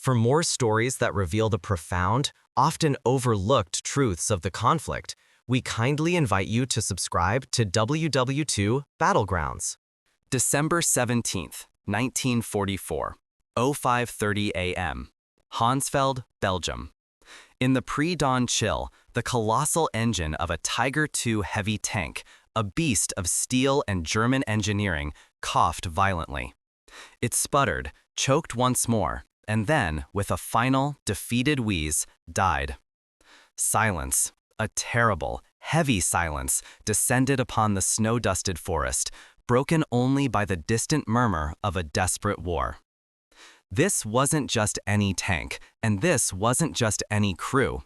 For more stories that reveal the profound, often overlooked truths of the conflict, we kindly invite you to subscribe to WW2 Battlegrounds. December 17th, 1944, 05:30 a.m. Hansfeld, Belgium. In the pre-dawn chill, the colossal engine of a Tiger II heavy tank, a beast of steel and German engineering, coughed violently. It sputtered, choked once more, and then, with a final, defeated wheeze, died. Silence, a terrible, heavy silence, descended upon the snow-dusted forest, broken only by the distant murmur of a desperate war. This wasn't just any tank, and this wasn't just any crew.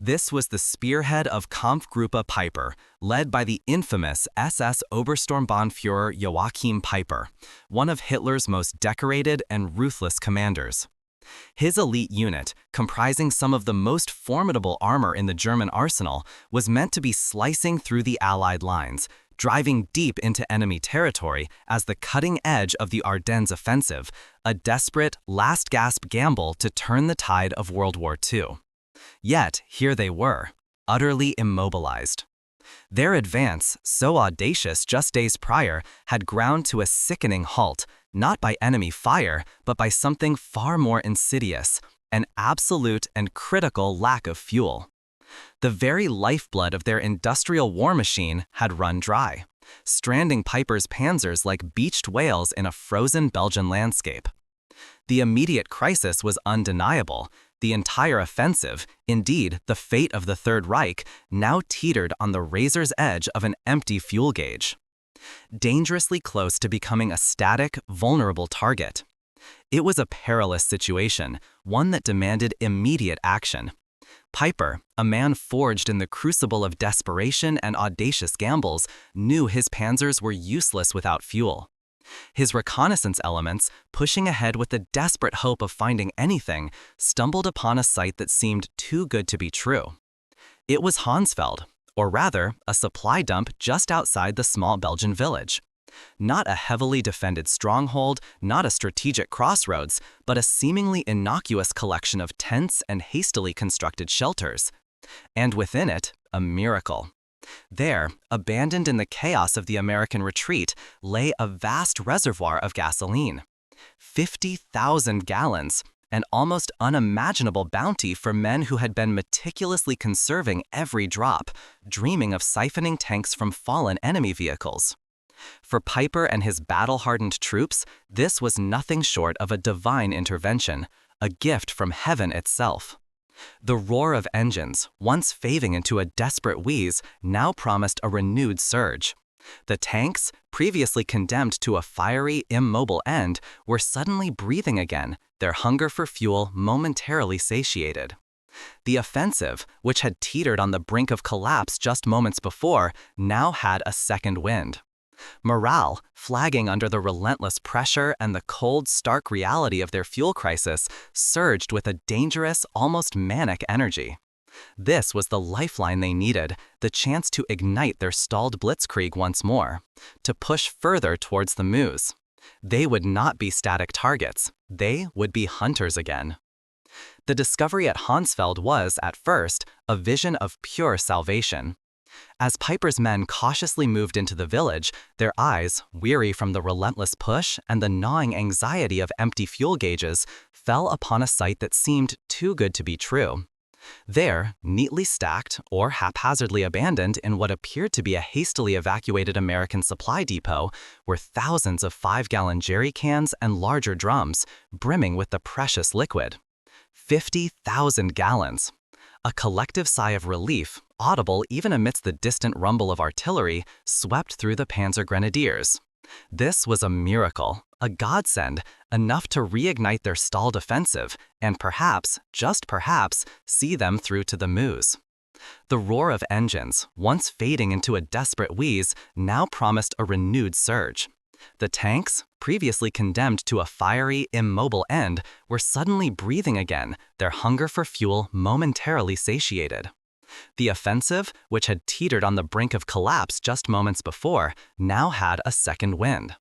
This was the spearhead of Kampfgruppe Peiper, led by the infamous SS-Obersturmbannführer Joachim Peiper, one of Hitler's most decorated and ruthless commanders. His elite unit, comprising some of the most formidable armor in the German arsenal, was meant to be slicing through the Allied lines, driving deep into enemy territory as the cutting edge of the Ardennes Offensive, a desperate, last-gasp gamble to turn the tide of World War II. Yet, here they were, utterly immobilized. Their advance, so audacious just days prior, had ground to a sickening halt, not by enemy fire, but by something far more insidious, an absolute and critical lack of fuel. The very lifeblood of their industrial war machine had run dry, stranding Peiper's panzers like beached whales in a frozen Belgian landscape. The immediate crisis was undeniable. The entire offensive, indeed the fate of the Third Reich, now teetered on the razor's edge of an empty fuel gauge. Dangerously close to becoming a static, vulnerable target. It was a perilous situation, one that demanded immediate action. Peiper, a man forged in the crucible of desperation and audacious gambles, knew his panzers were useless without fuel. His reconnaissance elements, pushing ahead with the desperate hope of finding anything, stumbled upon a sight that seemed too good to be true. It was Hansfeld, or rather, a supply dump just outside the small Belgian village. Not a heavily defended stronghold, not a strategic crossroads, but a seemingly innocuous collection of tents and hastily constructed shelters. And within it, a miracle. There, abandoned in the chaos of the American retreat, lay a vast reservoir of gasoline. 50,000 gallons, an almost unimaginable bounty for men who had been meticulously conserving every drop, dreaming of siphoning tanks from fallen enemy vehicles. For Peiper and his battle-hardened troops, this was nothing short of a divine intervention, a gift from heaven itself. The roar of engines, once fading into a desperate wheeze, now promised a renewed surge. The tanks, previously condemned to a fiery, immobile end, were suddenly breathing again, their hunger for fuel momentarily satiated. The offensive, which had teetered on the brink of collapse just moments before, now had a second wind. Morale, flagging under the relentless pressure and the cold, stark reality of their fuel crisis, surged with a dangerous, almost manic energy. This was the lifeline they needed, the chance to ignite their stalled blitzkrieg once more, to push further towards the Meuse. They would not be static targets. They would be hunters again. The discovery at Hansfeld was, at first, a vision of pure salvation. As Peiper's men cautiously moved into the village, their eyes, weary from the relentless push and the gnawing anxiety of empty fuel gauges, fell upon a sight that seemed too good to be true. There, neatly stacked or haphazardly abandoned in what appeared to be a hastily evacuated American supply depot, were thousands of 5-gallon jerry cans and larger drums, brimming with the precious liquid. 50,000 gallons. A collective sigh of relief, audible even amidst the distant rumble of artillery, swept through the Panzer Grenadiers. This was a miracle, a godsend, enough to reignite their stalled offensive, and perhaps, just perhaps, see them through to the Meuse. The roar of engines, once fading into a desperate wheeze, now promised a renewed surge. The tanks, previously condemned to a fiery, immobile end, were suddenly breathing again, their hunger for fuel momentarily satiated. The offensive, which had teetered on the brink of collapse just moments before, now had a second wind.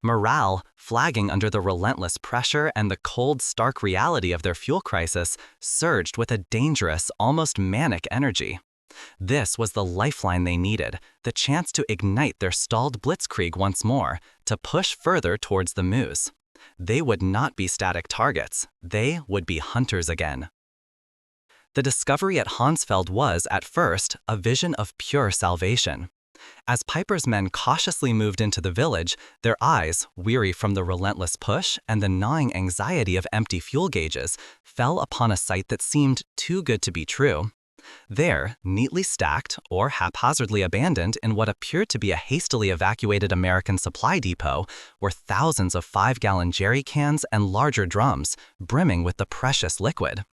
Morale, flagging under the relentless pressure and the cold, stark reality of their fuel crisis, surged with a dangerous, almost manic energy. This was the lifeline they needed, the chance to ignite their stalled blitzkrieg once more, to push further towards the Meuse. They would not be static targets, they would be hunters again. The discovery at Hansfeld was, at first, a vision of pure salvation. As Peiper's men cautiously moved into the village, their eyes, weary from the relentless push and the gnawing anxiety of empty fuel gauges, fell upon a sight that seemed too good to be true. There, neatly stacked or haphazardly abandoned in what appeared to be a hastily evacuated American supply depot, were thousands of 5-gallon jerry cans and larger drums, brimming with the precious liquid.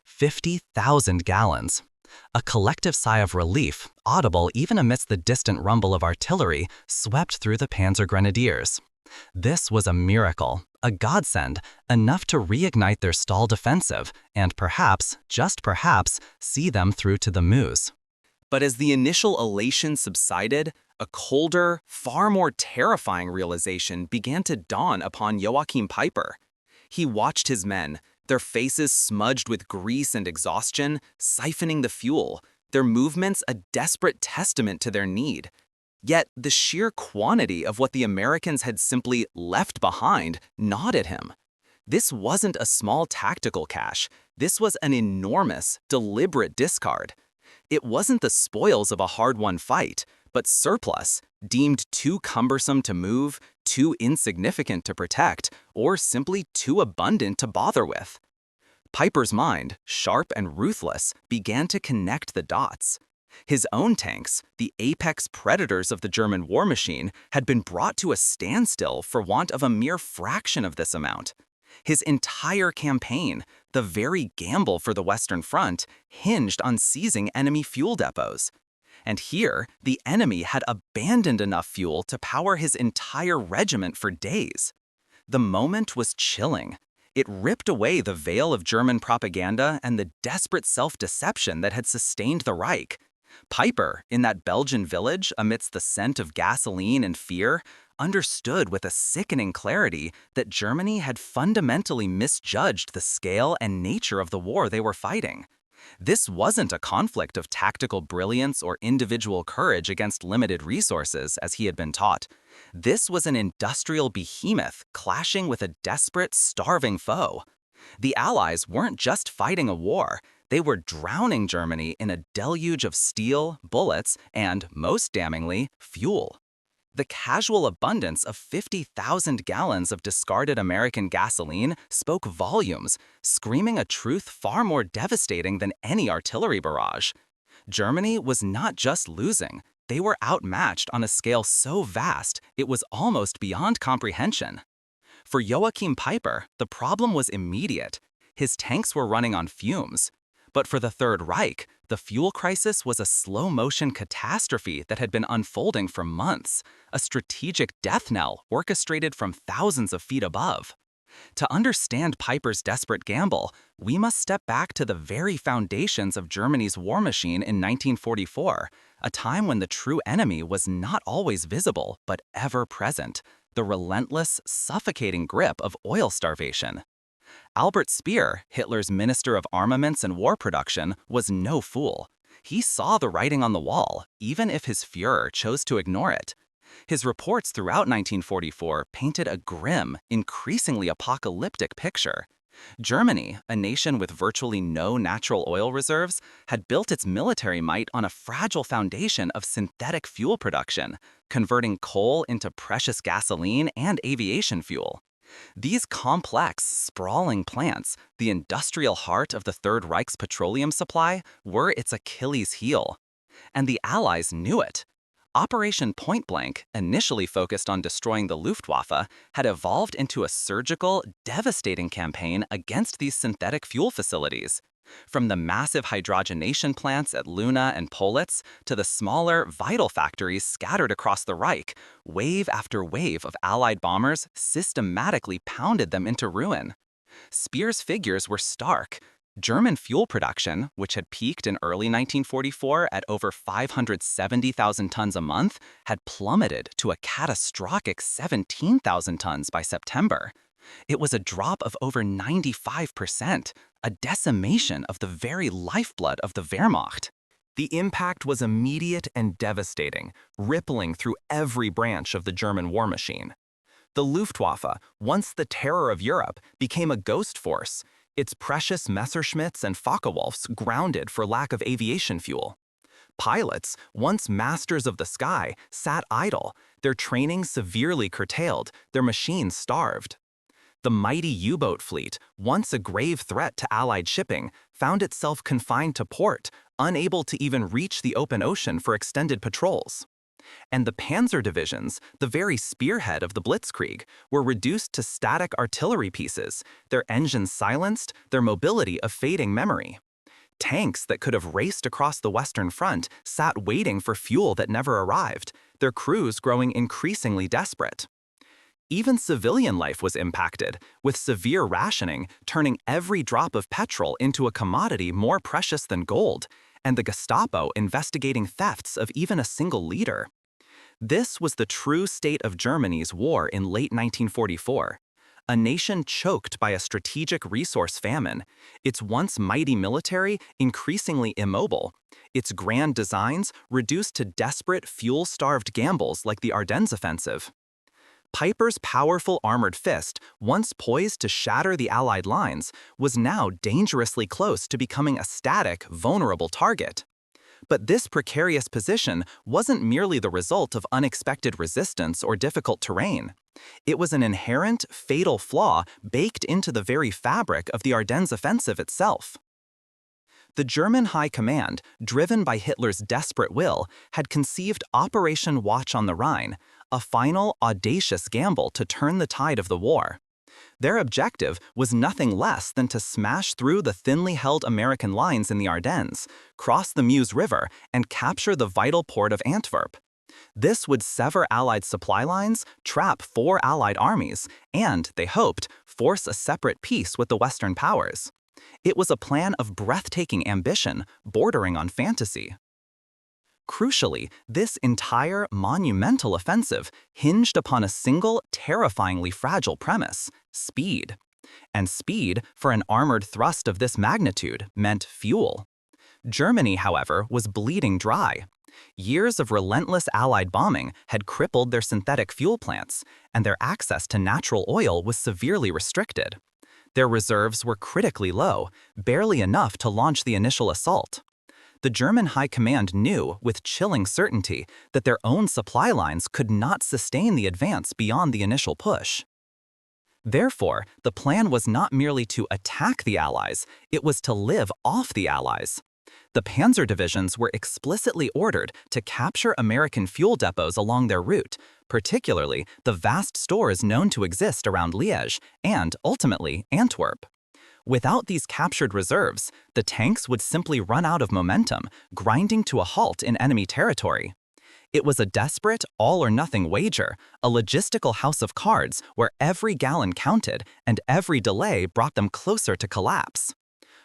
50,000 gallons. A collective sigh of relief, audible even amidst the distant rumble of artillery, swept through the Panzer Grenadiers. This was a miracle, a godsend, enough to reignite their stalled offensive and perhaps, just perhaps, see them through to the Meuse. But as the initial elation subsided, a colder, far more terrifying realization began to dawn upon Joachim Peiper. He watched his men, their faces smudged with grease and exhaustion, siphoning the fuel, their movements a desperate testament to their need. Yet the sheer quantity of what the Americans had simply left behind gnawed at him. This wasn't a small tactical cache. This was an enormous, deliberate discard. It wasn't the spoils of a hard-won fight, but surplus, deemed too cumbersome to move, too insignificant to protect, or simply too abundant to bother with. Peiper's mind, sharp and ruthless, began to connect the dots. His own tanks, the apex predators of the German war machine, had been brought to a standstill for want of a mere fraction of this amount. His entire campaign, the very gamble for the Western Front, hinged on seizing enemy fuel depots. And here, the enemy had abandoned enough fuel to power his entire regiment for days. The moment was chilling. It ripped away the veil of German propaganda and the desperate self-deception that had sustained the Reich. Peiper, in that Belgian village amidst the scent of gasoline and fear, understood with a sickening clarity that Germany had fundamentally misjudged the scale and nature of the war they were fighting. This wasn't a conflict of tactical brilliance or individual courage against limited resources, as he had been taught. This was an industrial behemoth clashing with a desperate, starving foe. The Allies weren't just fighting a war. They were drowning Germany in a deluge of steel, bullets, and, most damningly, fuel. The casual abundance of 50,000 gallons of discarded American gasoline spoke volumes, screaming a truth far more devastating than any artillery barrage. Germany was not just losing, they were outmatched on a scale so vast it was almost beyond comprehension. For Joachim Peiper, the problem was immediate. His tanks were running on fumes. But for the Third Reich, the fuel crisis was a slow-motion catastrophe that had been unfolding for months, a strategic death knell orchestrated from thousands of feet above. To understand Peiper's desperate gamble, we must step back to the very foundations of Germany's war machine in 1944, a time when the true enemy was not always visible but ever present, the relentless, suffocating grip of oil starvation. Albert Speer, Hitler's Minister of Armaments and War Production, was no fool. He saw the writing on the wall, even if his Führer chose to ignore it. His reports throughout 1944 painted a grim, increasingly apocalyptic picture. Germany, a nation with virtually no natural oil reserves, had built its military might on a fragile foundation of synthetic fuel production, converting coal into precious gasoline and aviation fuel. These complex, sprawling plants, the industrial heart of the Third Reich's petroleum supply, were its Achilles heel. And the Allies knew it. Operation Point Blank, initially focused on destroying the Luftwaffe, had evolved into a surgical, devastating campaign against these synthetic fuel facilities. From the massive hydrogenation plants at Luna and Politz to the smaller, vital factories scattered across the Reich, wave after wave of Allied bombers systematically pounded them into ruin. Speer's figures were stark. German fuel production, which had peaked in early 1944 at over 570,000 tons a month, had plummeted to a catastrophic 17,000 tons by September. It was a drop of over 95%, a decimation of the very lifeblood of the Wehrmacht. The impact was immediate and devastating, rippling through every branch of the German war machine. The Luftwaffe, once the terror of Europe, became a ghost force, its precious Messerschmitts and Focke-Wulfs grounded for lack of aviation fuel. Pilots, once masters of the sky, sat idle, their training severely curtailed, their machines starved. The mighty U-boat fleet, once a grave threat to Allied shipping, found itself confined to port, unable to even reach the open ocean for extended patrols. And the panzer divisions, the very spearhead of the blitzkrieg, were reduced to static artillery pieces, their engines silenced, their mobility a fading memory. Tanks that could have raced across the Western Front sat waiting for fuel that never arrived, their crews growing increasingly desperate. Even civilian life was impacted, with severe rationing turning every drop of petrol into a commodity more precious than gold, and the Gestapo investigating thefts of even a single liter. This was the true state of Germany's war in late 1944. A nation choked by a strategic resource famine, its once mighty military increasingly immobile, its grand designs reduced to desperate fuel-starved gambles like the Ardennes Offensive. Peiper's powerful armored fist, once poised to shatter the Allied lines, was now dangerously close to becoming a static, vulnerable target. But this precarious position wasn't merely the result of unexpected resistance or difficult terrain. It was an inherent, fatal flaw baked into the very fabric of the Ardennes Offensive itself. The German High Command, driven by Hitler's desperate will, had conceived Operation Watch on the Rhine, a final, audacious gamble to turn the tide of the war. Their objective was nothing less than to smash through the thinly held American lines in the Ardennes, cross the Meuse River, and capture the vital port of Antwerp. This would sever Allied supply lines, trap 4 Allied armies, and, they hoped, force a separate peace with the Western powers. It was a plan of breathtaking ambition, bordering on fantasy. Crucially, this entire monumental offensive hinged upon a single, terrifyingly fragile premise: speed. And speed, for an armored thrust of this magnitude, meant fuel. Germany, however, was bleeding dry. Years of relentless Allied bombing had crippled their synthetic fuel plants, and their access to natural oil was severely restricted. Their reserves were critically low, barely enough to launch the initial assault. The German High Command knew, with chilling certainty, that their own supply lines could not sustain the advance beyond the initial push. Therefore, the plan was not merely to attack the Allies, it was to live off the Allies. The panzer divisions were explicitly ordered to capture American fuel depots along their route, particularly the vast stores known to exist around Liège and, ultimately, Antwerp. Without these captured reserves, the tanks would simply run out of momentum, grinding to a halt in enemy territory. It was a desperate, all-or-nothing wager, a logistical house of cards where every gallon counted and every delay brought them closer to collapse.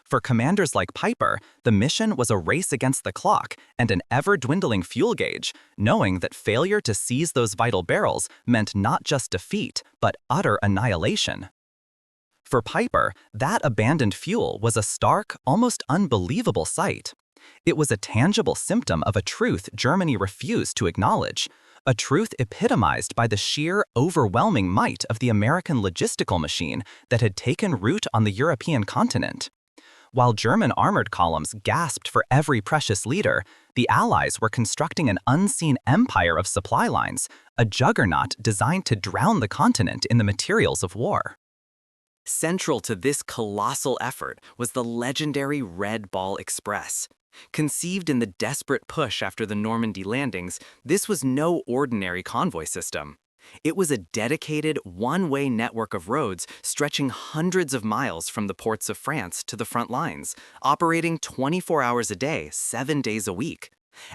For commanders like Peiper, the mission was a race against the clock and an ever-dwindling fuel gauge, knowing that failure to seize those vital barrels meant not just defeat, but utter annihilation. For Peiper, that abandoned fuel was a stark, almost unbelievable sight. It was a tangible symptom of a truth Germany refused to acknowledge, a truth epitomized by the sheer, overwhelming might of the American logistical machine that had taken root on the European continent. While German armored columns gasped for every precious liter, the Allies were constructing an unseen empire of supply lines, a juggernaut designed to drown the continent in the materials of war. Central to this colossal effort was the legendary Red Ball Express. Conceived in the desperate push after the Normandy landings, this was no ordinary convoy system. It was a dedicated, one-way network of roads stretching hundreds of miles from the ports of France to the front lines, operating 24 hours a day, 7 days a week.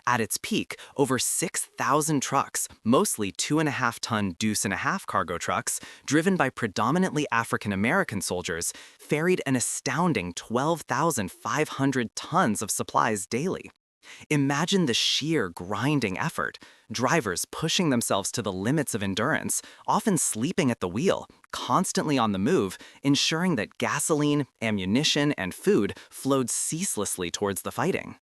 At its peak, over 6,000 trucks, mostly 2.5-ton deuce-and-a-half cargo trucks, driven by predominantly African-American soldiers, ferried an astounding 12,500 tons of supplies daily. Imagine the sheer grinding effort, drivers pushing themselves to the limits of endurance, often sleeping at the wheel, constantly on the move, ensuring that gasoline, ammunition, and food flowed ceaselessly towards the fighting.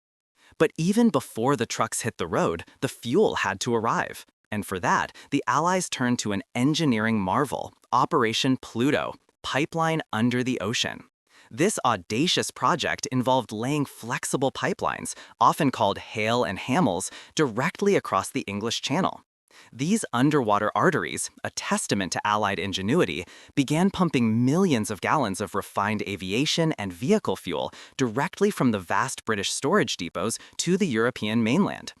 But even before the trucks hit the road, the fuel had to arrive. And for that, the Allies turned to an engineering marvel, Operation Pluto, pipeline under the ocean. This audacious project involved laying flexible pipelines, often called Hale and Hamels, directly across the English Channel. These underwater arteries, a testament to Allied ingenuity, began pumping millions of gallons of refined aviation and vehicle fuel directly from the vast British storage depots to the European mainland.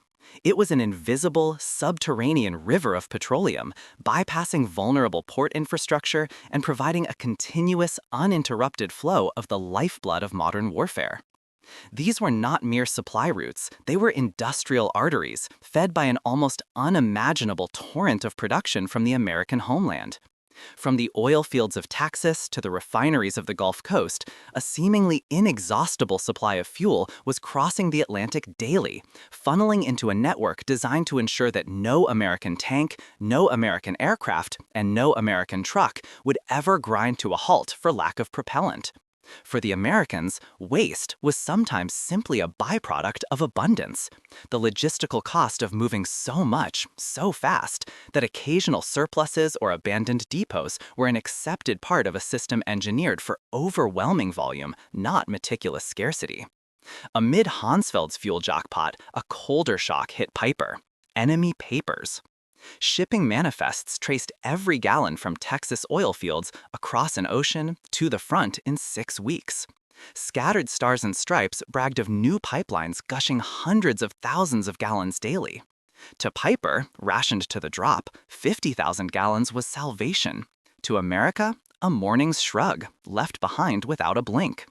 It was an invisible, subterranean river of petroleum, bypassing vulnerable port infrastructure and providing a continuous, uninterrupted flow of the lifeblood of modern warfare. These were not mere supply routes, they were industrial arteries, fed by an almost unimaginable torrent of production from the American homeland. From the oil fields of Texas to the refineries of the Gulf Coast, a seemingly inexhaustible supply of fuel was crossing the Atlantic daily, funneling into a network designed to ensure that no American tank, no American aircraft, and no American truck would ever grind to a halt for lack of propellant. For the Americans, waste was sometimes simply a byproduct of abundance, the logistical cost of moving so much, so fast, that occasional surpluses or abandoned depots were an accepted part of a system engineered for overwhelming volume, not meticulous scarcity. Amid Hansfeld's fuel jackpot, a colder shock hit Peiper: enemy papers. Shipping manifests traced every gallon from Texas oil fields across an ocean to the front in 6 weeks. Scattered stars and stripes bragged of new pipelines gushing hundreds of thousands of gallons daily. To Peiper, rationed to the drop, 50,000 gallons was salvation. To America, a morning's shrug, left behind without a blink.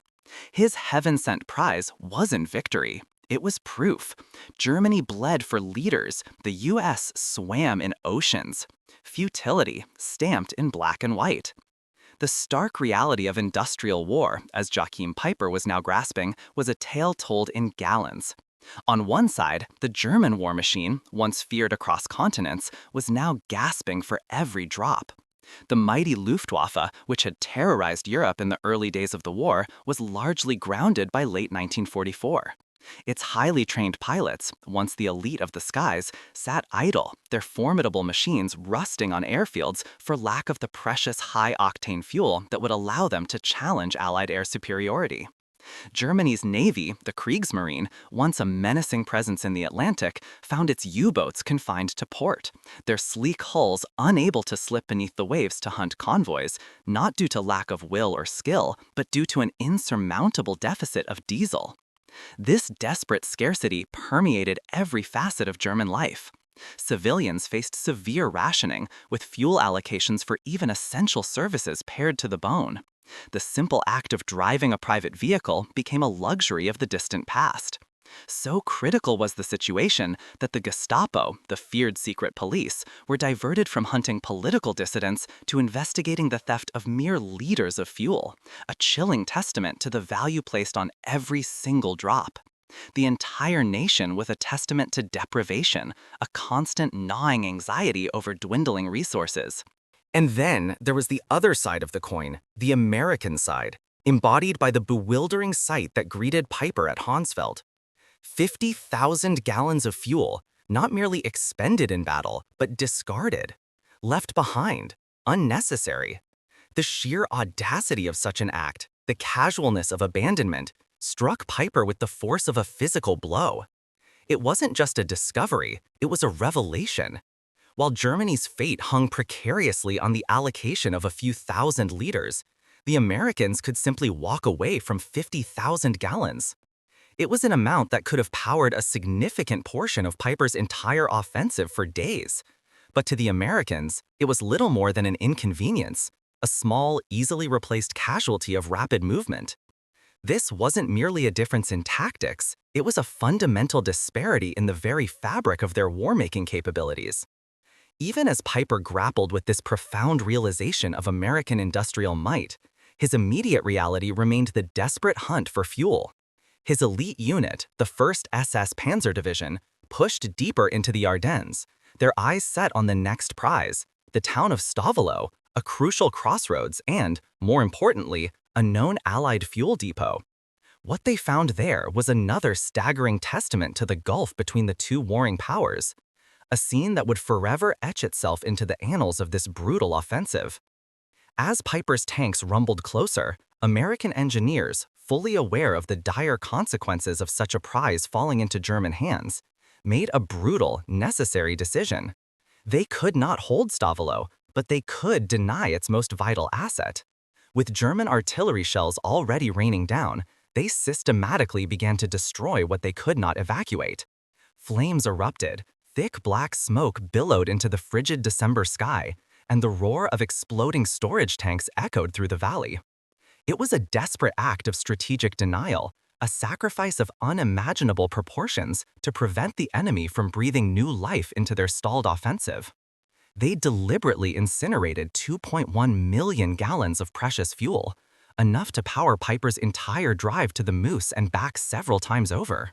His heaven-sent prize wasn't victory. It was proof. Germany bled for leaders. The US swam in oceans. Futility stamped in black and white. The stark reality of industrial war, as Joachim Peiper was now grasping, was a tale told in gallons. On one side, the German war machine, once feared across continents, was now gasping for every drop. The mighty Luftwaffe, which had terrorized Europe in the early days of the war, was largely grounded by late 1944. Its highly trained pilots, once the elite of the skies, sat idle, their formidable machines rusting on airfields for lack of the precious high-octane fuel that would allow them to challenge Allied air superiority. Germany's navy, the Kriegsmarine, once a menacing presence in the Atlantic, found its U-boats confined to port, their sleek hulls unable to slip beneath the waves to hunt convoys, not due to lack of will or skill, but due to an insurmountable deficit of diesel. This desperate scarcity permeated every facet of German life. Civilians faced severe rationing, with fuel allocations for even essential services pared to the bone. The simple act of driving a private vehicle became a luxury of the distant past. So critical was the situation that the Gestapo, the feared secret police, were diverted from hunting political dissidents to investigating the theft of mere liters of fuel, a chilling testament to the value placed on every single drop. The entire nation was a testament to deprivation, a constant gnawing anxiety over dwindling resources. And then there was the other side of the coin, the American side, embodied by the bewildering sight that greeted Peiper at Hansfeld. 50,000 gallons of fuel, not merely expended in battle, but discarded, left behind, unnecessary. The sheer audacity of such an act, the casualness of abandonment, struck Peiper with the force of a physical blow. It wasn't just a discovery, it was a revelation. While Germany's fate hung precariously on the allocation of a few thousand liters, the Americans could simply walk away from 50,000 gallons. It was an amount that could have powered a significant portion of Peiper's entire offensive for days. But to the Americans, it was little more than an inconvenience, a small, easily replaced casualty of rapid movement. This wasn't merely a difference in tactics, it was a fundamental disparity in the very fabric of their war-making capabilities. Even as Peiper grappled with this profound realization of American industrial might, his immediate reality remained the desperate hunt for fuel. His elite unit, the 1st SS Panzer Division, pushed deeper into the Ardennes, their eyes set on the next prize, the town of Stavelot, a crucial crossroads and, more importantly, a known Allied fuel depot. What they found there was another staggering testament to the gulf between the two warring powers, a scene that would forever etch itself into the annals of this brutal offensive. As Peiper's tanks rumbled closer, American engineers, fully aware of the dire consequences of such a prize falling into German hands, made a brutal, necessary decision. They could not hold Stavelot, but they could deny its most vital asset. With German artillery shells already raining down, they systematically began to destroy what they could not evacuate. Flames erupted, thick black smoke billowed into the frigid December sky, and the roar of exploding storage tanks echoed through the valley. It was a desperate act of strategic denial, a sacrifice of unimaginable proportions to prevent the enemy from breathing new life into their stalled offensive. They deliberately incinerated 2.1 million gallons of precious fuel, enough to power Peiper's entire drive to the Moose and back several times over.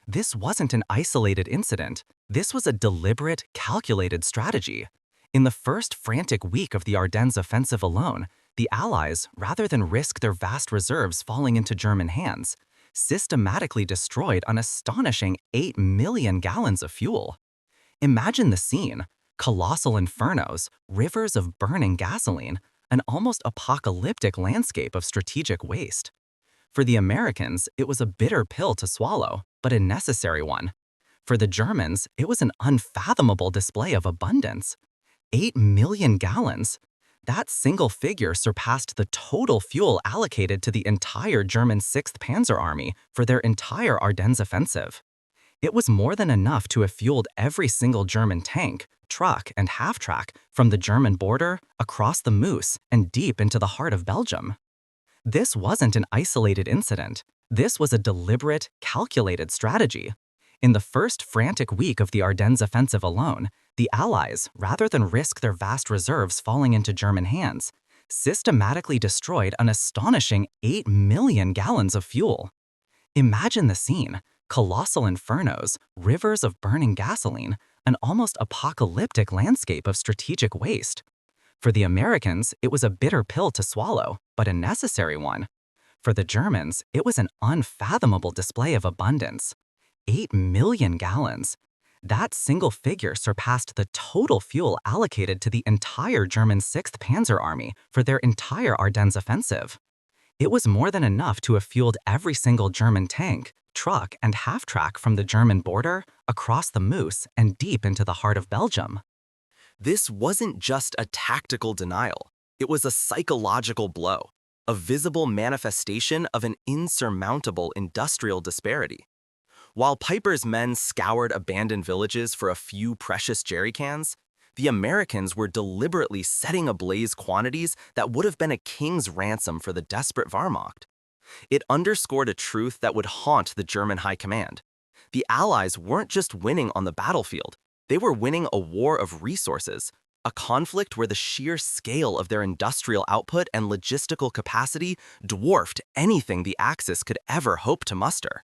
This wasn't an isolated incident. This was a deliberate, calculated strategy. In the first frantic week of the Ardennes Offensive alone, the Allies, rather than risk their vast reserves falling into German hands, systematically destroyed an astonishing 8 million gallons of fuel. Imagine the scene: colossal infernos, rivers of burning gasoline, an almost apocalyptic landscape of strategic waste. For the Americans, it was a bitter pill to swallow, but a necessary one. For the Germans, it was an unfathomable display of abundance. 8 million gallons. That single figure surpassed the total fuel allocated to the entire German 6th Panzer Army for their entire Ardennes offensive. It was more than enough to have fueled every single German tank, truck, and half-track from the German border, across the Moose, and deep into the heart of Belgium. This wasn't an isolated incident. This was a deliberate, calculated strategy. In the first frantic week of the Ardennes offensive alone, the Allies, rather than risk their vast reserves falling into German hands, systematically destroyed an astonishing 8 million gallons of fuel. Imagine the scene: colossal infernos, rivers of burning gasoline, an almost apocalyptic landscape of strategic waste. For the Americans, it was a bitter pill to swallow, but a necessary one. For the Germans, it was an unfathomable display of abundance. 8 million gallons. That single figure surpassed the total fuel allocated to the entire German 6th Panzer Army for their entire Ardennes offensive. It was more than enough to have fueled every single German tank, truck, and half-track from the German border, across the Moose, and deep into the heart of Belgium. This wasn't just a tactical denial. It was a psychological blow, a visible manifestation of an insurmountable industrial disparity. While Peiper's men scoured abandoned villages for a few precious jerry cans, the Americans were deliberately setting ablaze quantities that would have been a king's ransom for the desperate Wehrmacht. It underscored a truth that would haunt the German high command. The Allies weren't just winning on the battlefield, they were winning a war of resources, a conflict where the sheer scale of their industrial output and logistical capacity dwarfed anything the Axis could ever hope to muster.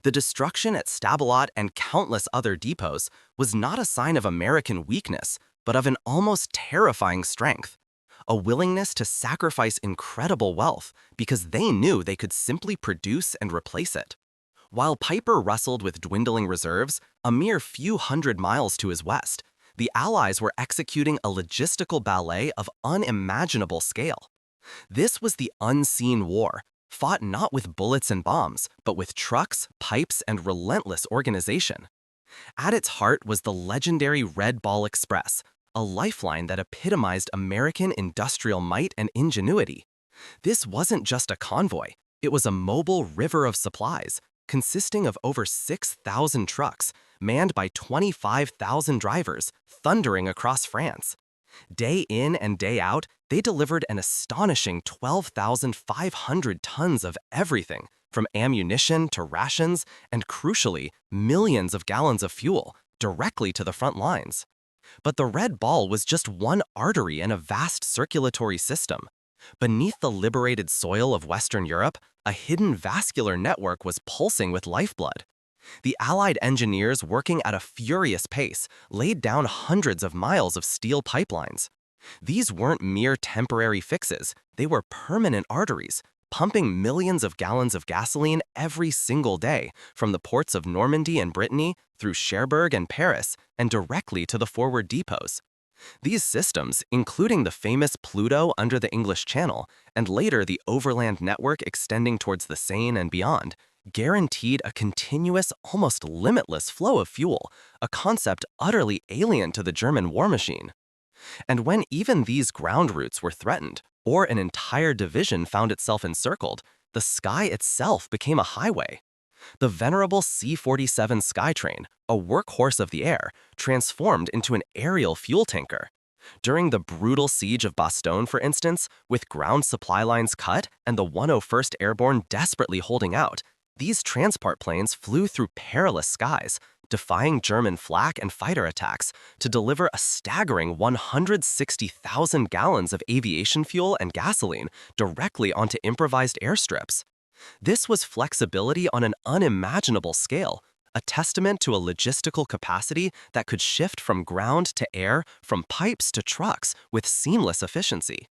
The destruction at Stavelot and countless other depots was not a sign of American weakness, but of an almost terrifying strength, a willingness to sacrifice incredible wealth because they knew they could simply produce and replace it. While Peiper wrestled with dwindling reserves, a mere few hundred miles to his west, the Allies were executing a logistical ballet of unimaginable scale. This was the unseen war, fought not with bullets and bombs, but with trucks, pipes, and relentless organization. At its heart was the legendary Red Ball Express, a lifeline that epitomized American industrial might and ingenuity. This wasn't just a convoy, it was a mobile river of supplies, consisting of over 6,000 trucks, manned by 25,000 drivers, thundering across France. Day in and day out, they delivered an astonishing 12,500 tons of everything, from ammunition to rations, and crucially, millions of gallons of fuel, directly to the front lines. But the red ball was just one artery in a vast circulatory system. Beneath the liberated soil of Western Europe, a hidden vascular network was pulsing with lifeblood. The Allied engineers, working at a furious pace, laid down hundreds of miles of steel pipelines. These weren't mere temporary fixes, they were permanent arteries, pumping millions of gallons of gasoline every single day, from the ports of Normandy and Brittany, through Cherbourg and Paris, and directly to the forward depots. These systems, including the famous Pluto under the English Channel, and later the overland network extending towards the Seine and beyond, guaranteed a continuous, almost limitless flow of fuel, a concept utterly alien to the German war machine. And when even these ground routes were threatened, or an entire division found itself encircled, the sky itself became a highway. The venerable C-47 Skytrain, a workhorse of the air, transformed into an aerial fuel tanker. During the brutal siege of Bastogne, for instance, with ground supply lines cut and the 101st Airborne desperately holding out, these transport planes flew through perilous skies, defying German flak and fighter attacks to deliver a staggering 160,000 gallons of aviation fuel and gasoline directly onto improvised airstrips. This was flexibility on an unimaginable scale, a testament to a logistical capacity that could shift from ground to air, from pipes to trucks, with seamless efficiency.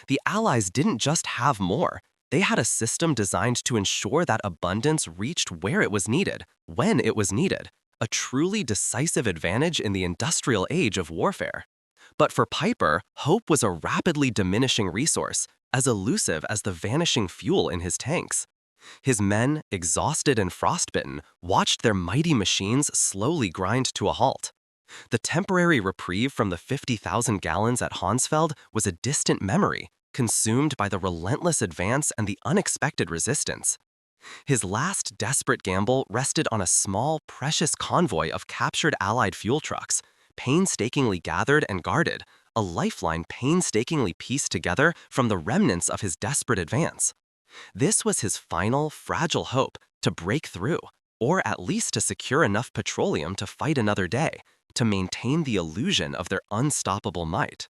The Allies didn't just have more. They had a system designed to ensure that abundance reached where it was needed, when it was needed, a truly decisive advantage in the industrial age of warfare. But for Peiper, hope was a rapidly diminishing resource, as elusive as the vanishing fuel in his tanks. His men, exhausted and frostbitten, watched their mighty machines slowly grind to a halt. The temporary reprieve from the 50,000 gallons at Hansfeld was a distant memory, consumed by the relentless advance and the unexpected resistance. His last desperate gamble rested on a small, precious convoy of captured Allied fuel trucks, painstakingly gathered and guarded, a lifeline painstakingly pieced together from the remnants of his desperate advance. This was his final, fragile hope to break through, or at least to secure enough petroleum to fight another day, to maintain the illusion of their unstoppable might.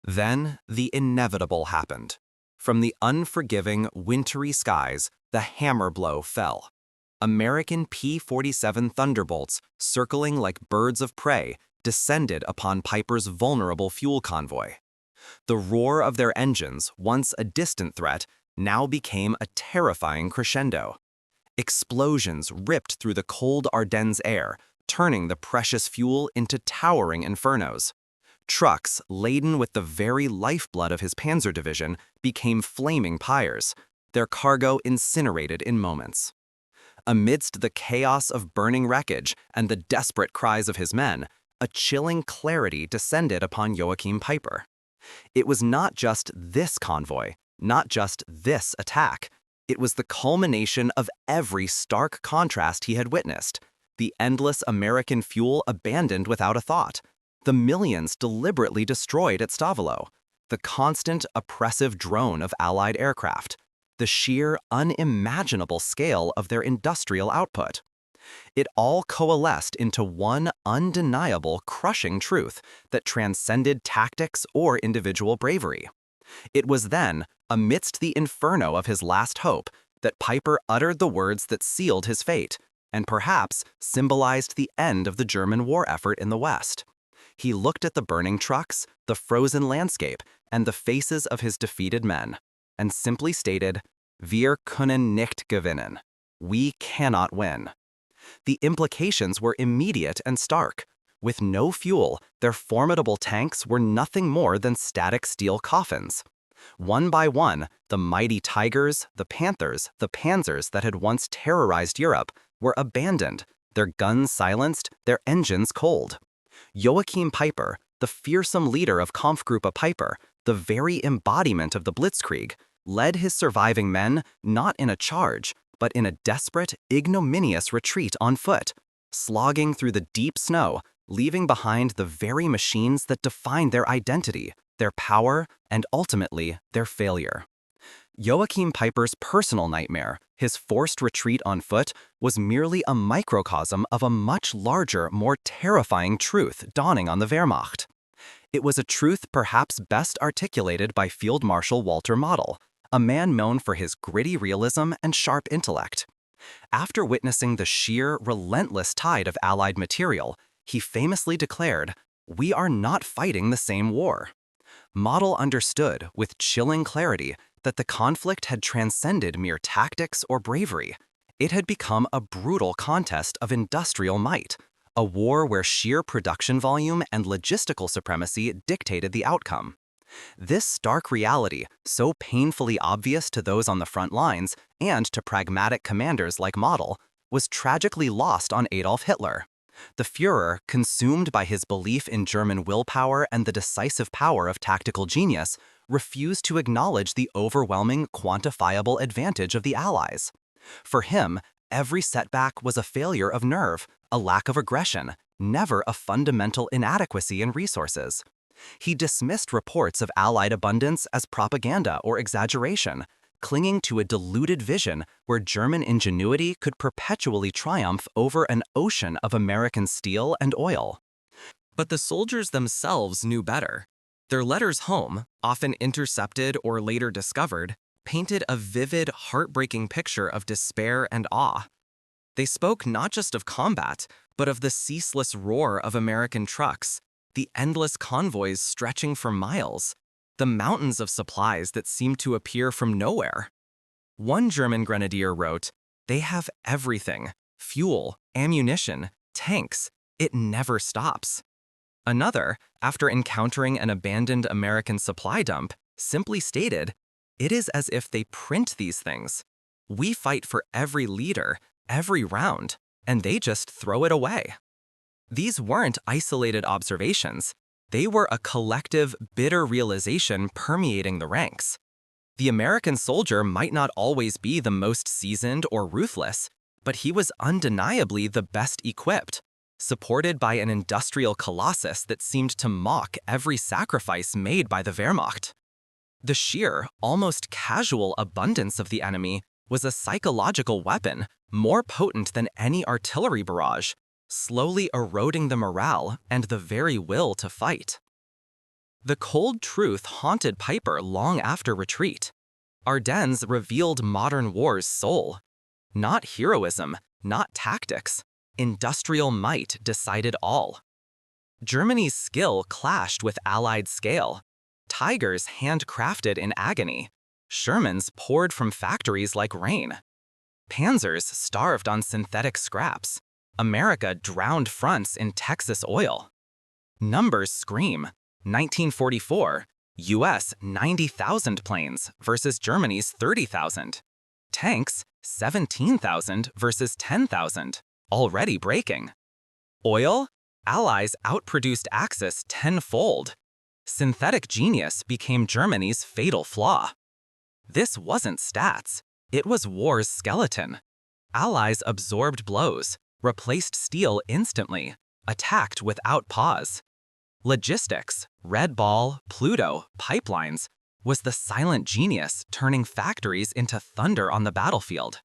Then the inevitable happened. From the unforgiving, wintry skies, the hammer blow fell. American P-47 Thunderbolts, circling like birds of prey, descended upon Peiper's vulnerable fuel convoy. The roar of their engines, once a distant threat, now became a terrifying crescendo. Explosions ripped through the cold Ardennes air, turning the precious fuel into towering infernos. Trucks, laden with the very lifeblood of his panzer division, became flaming pyres, their cargo incinerated in moments. Amidst the chaos of burning wreckage and the desperate cries of his men, a chilling clarity descended upon Joachim Peiper. It was not just this convoy, not just this attack. It was the culmination of every stark contrast he had witnessed. The endless American fuel abandoned without a thought. The millions deliberately destroyed at Stavelot. The constant, oppressive drone of Allied aircraft. The sheer, unimaginable scale of their industrial output. It all coalesced into one undeniable, crushing truth that transcended tactics or individual bravery. It was then, amidst the inferno of his last hope, that Peiper uttered the words that sealed his fate, and perhaps symbolized the end of the German war effort in the West. He looked at the burning trucks, the frozen landscape, and the faces of his defeated men, and simply stated, "Wir können nicht gewinnen." We cannot win. The implications were immediate and stark. With no fuel, their formidable tanks were nothing more than static steel coffins. One by one, the mighty Tigers, the Panthers, the Panzers that had once terrorized Europe were abandoned, their guns silenced, their engines cold. Joachim Peiper, the fearsome leader of Kampfgruppe Peiper, the very embodiment of the blitzkrieg, led his surviving men not in a charge, but in a desperate, ignominious retreat on foot. Slogging through the deep snow, leaving behind the very machines that defined their identity, their power, and ultimately, their failure. Joachim Peiper's personal nightmare, his forced retreat on foot, was merely a microcosm of a much larger, more terrifying truth dawning on the Wehrmacht. It was a truth perhaps best articulated by Field Marshal Walter Model, a man known for his gritty realism and sharp intellect. After witnessing the sheer, relentless tide of Allied material, he famously declared, "We are not fighting the same war." Model understood, with chilling clarity, that the conflict had transcended mere tactics or bravery. It had become a brutal contest of industrial might, a war where sheer production volume and logistical supremacy dictated the outcome. This stark reality, so painfully obvious to those on the front lines and to pragmatic commanders like Model, was tragically lost on Adolf Hitler. The Führer, consumed by his belief in German willpower and the decisive power of tactical genius, refused to acknowledge the overwhelming, quantifiable advantage of the Allies. For him, every setback was a failure of nerve, a lack of aggression, never a fundamental inadequacy in resources. He dismissed reports of Allied abundance as propaganda or exaggeration, clinging to a deluded vision where German ingenuity could perpetually triumph over an ocean of American steel and oil. But the soldiers themselves knew better. Their letters home, often intercepted or later discovered, painted a vivid, heartbreaking picture of despair and awe. They spoke not just of combat, but of the ceaseless roar of American trucks, the endless convoys stretching for miles, the mountains of supplies that seemed to appear from nowhere. One German grenadier wrote, "They have everything: fuel, ammunition, tanks. It never stops." Another, after encountering an abandoned American supply dump, simply stated, "It is as if they print these things. We fight for every liter, every round, and they just throw it away." These weren't isolated observations. They were a collective, bitter realization permeating the ranks. The American soldier might not always be the most seasoned or ruthless, but he was undeniably the best equipped, supported by an industrial colossus that seemed to mock every sacrifice made by the Wehrmacht. The sheer, almost casual abundance of the enemy was a psychological weapon more potent than any artillery barrage, slowly eroding the morale and the very will to fight. The cold truth haunted Peiper long after retreat. Ardennes revealed modern war's soul. Not heroism, not tactics. Industrial might decided all. Germany's skill clashed with Allied scale. Tigers handcrafted in agony. Shermans poured from factories like rain. Panzers starved on synthetic scraps. America drowned fronts in Texas oil. Numbers scream. 1944, US 90,000 planes versus Germany's 30,000. Tanks 17,000 versus 10,000, already breaking. Oil? Allies outproduced Axis tenfold. Synthetic genius became Germany's fatal flaw. This wasn't stats. It was war's skeleton. Allies absorbed blows, replaced steel instantly, attacked without pause. Logistics, Red Ball, Pluto, pipelines, was the silent genius turning factories into thunder on the battlefield.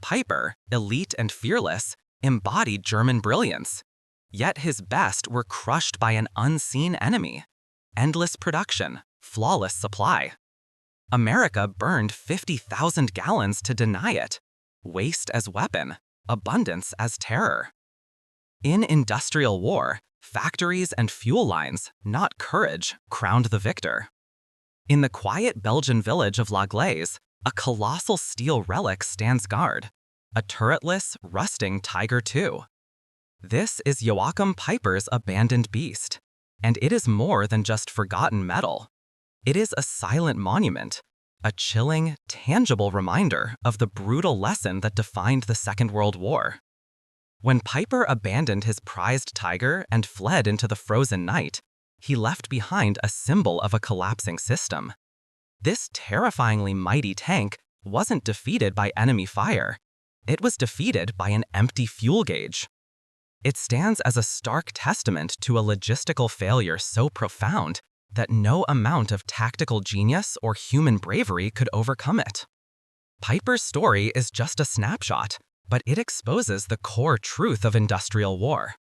Peiper, elite and fearless, embodied German brilliance. Yet his best were crushed by an unseen enemy. Endless production, flawless supply. America burned 50,000 gallons to deny it. Waste as weapon, abundance as terror. In industrial war, factories and fuel lines, not courage, crowned the victor. In the quiet Belgian village of Gleize, a colossal steel relic stands guard, a turretless, rusting Tiger II. This is Joachim Peiper's abandoned beast, and it is more than just forgotten metal. It is a silent monument, a chilling, tangible reminder of the brutal lesson that defined the Second World War. When Peiper abandoned his prized Tiger and fled into the frozen night, he left behind a symbol of a collapsing system. This terrifyingly mighty tank wasn't defeated by enemy fire. It was defeated by an empty fuel gauge. It stands as a stark testament to a logistical failure so profound that no amount of tactical genius or human bravery could overcome it. Peiper's story is just a snapshot, but it exposes the core truth of industrial war.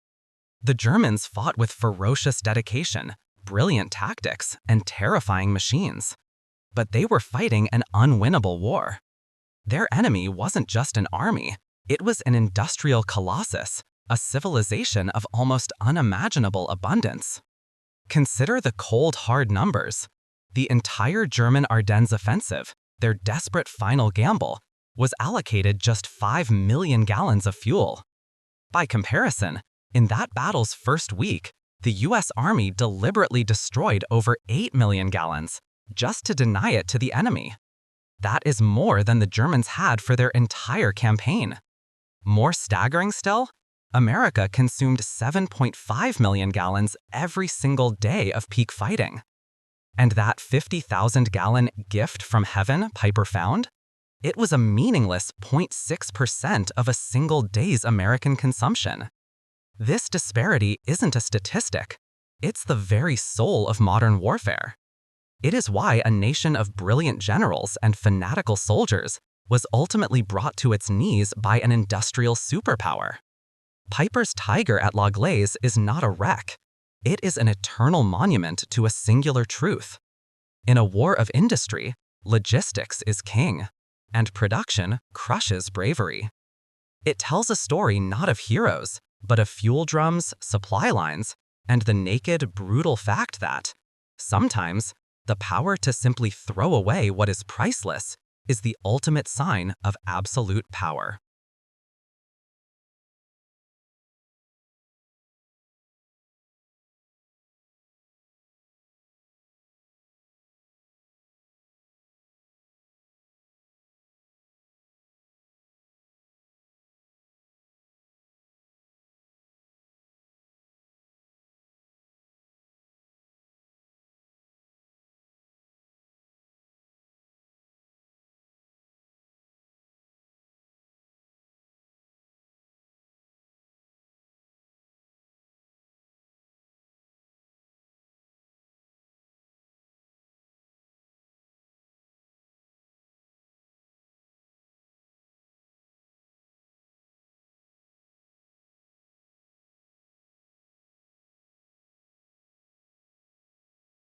The Germans fought with ferocious dedication, brilliant tactics, and terrifying machines. But they were fighting an unwinnable war. Their enemy wasn't just an army, it was an industrial colossus, a civilization of almost unimaginable abundance. Consider the cold, hard numbers. The entire German Ardennes Offensive, their desperate final gamble, was allocated just 5 million gallons of fuel. By comparison, in that battle's first week, the US Army deliberately destroyed over 8 million gallons, just to deny it to the enemy. That is more than the Germans had for their entire campaign. More staggering still, America consumed 7.5 million gallons every single day of peak fighting. And that 50,000-gallon gift from heaven Peiper found? It was a meaningless 0.6% of a single day's American consumption. This disparity isn't a statistic. It's the very soul of modern warfare. It is why a nation of brilliant generals and fanatical soldiers was ultimately brought to its knees by an industrial superpower. Peiper's tiger at Gleize is not a wreck. It is an eternal monument to a singular truth. In a war of industry, logistics is king, and production crushes bravery. It tells a story not of heroes, but of fuel drums, supply lines, and the naked, brutal fact that, sometimes, the power to simply throw away what is priceless is the ultimate sign of absolute power.